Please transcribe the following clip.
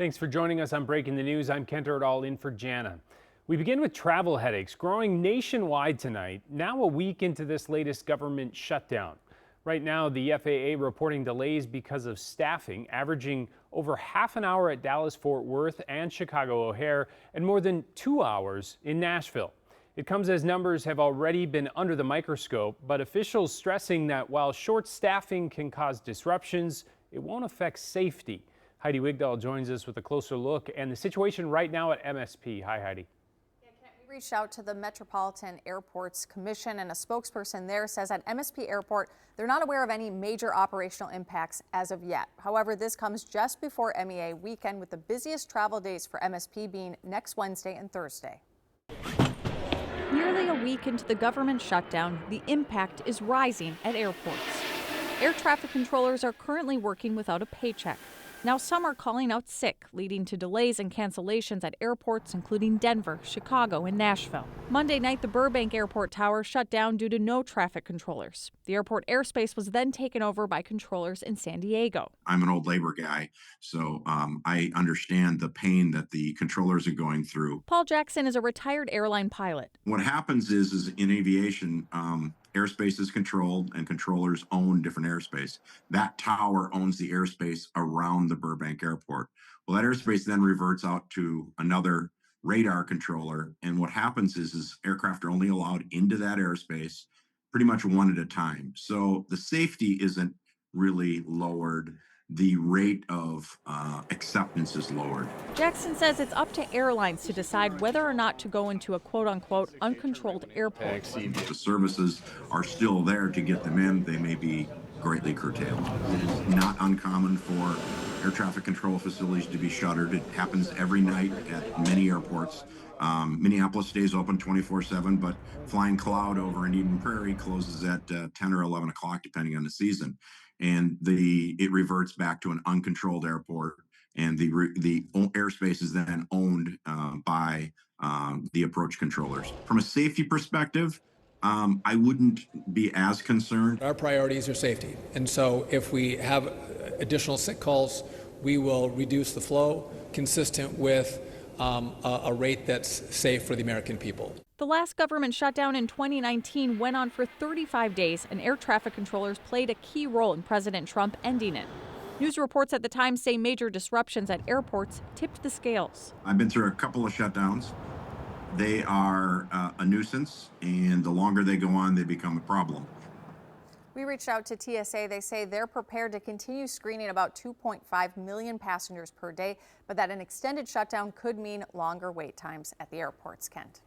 Thanks for joining us on Breaking the News. I'm Kent Erdahl in for Jana. We begin with travel headaches growing nationwide tonight, now a week into this latest government shutdown. Right now, the FAA reporting delays because of staffing, averaging over half an hour at Dallas-Fort Worth and Chicago O'Hare and more than 2 hours in Nashville. It comes as numbers have already been under the microscope, but officials stressing that while short staffing can cause disruptions, it won't affect safety. Heidi Wigdahl joins us with a closer look and the situation right now at MSP. Hi, Heidi. We reached out to the Metropolitan Airports Commission, and a spokesperson there says at MSP Airport, they're not aware of any major operational impacts as of yet. However, this comes just before MEA weekend, with the busiest travel days for MSP being next Wednesday and Thursday. Nearly a week into the government shutdown, the impact is rising at airports. Air traffic controllers are currently working without a paycheck. Now some are calling out sick, leading to delays and cancellations at airports including Denver, Chicago, and Nashville. Monday night, the Burbank Airport Tower shut down due to no traffic controllers. The airport airspace was then taken over by controllers in San Diego. I'm an old labor guy, so I understand the pain that the controllers are going through. Paul Jackson is a retired airline pilot. What happens is in aviation, airspace is controlled and controllers own different airspace. That tower owns the airspace around the Burbank Airport. Well, that airspace then reverts out to another radar controller. And what happens is aircraft are only allowed into that airspace pretty much one at a time. So the safety isn't really lowered. The rate of acceptance is lowered. Jackson says it's up to airlines to decide whether or not to go into a quote-unquote uncontrolled airport. The services are still there to get them in. They may be greatly curtailed. It is not uncommon for air traffic control facilities to be shuttered. It happens every night at many airports. Minneapolis stays open 24/7, but Flying Cloud over in Eden Prairie closes at 10 or 11 o'clock, depending on the season. And it reverts back to an uncontrolled airport, and the airspace is then owned by the approach controllers. From a safety perspective, I wouldn't be as concerned. Our priorities are safety, and so if we have additional sick calls, we will reduce the flow consistent with a rate that's safe for the American people. The last government shutdown in 2019 went on for 35 days, and air traffic controllers played a key role in President Trump ending it. News reports at the time say major disruptions at airports tipped the scales. I've been through a couple of shutdowns. They are a nuisance, and the longer they go on, they become a problem. We reached out to TSA. They say they're prepared to continue screening about 2.5 million passengers per day, but that an extended shutdown could mean longer wait times at the airports, Kent.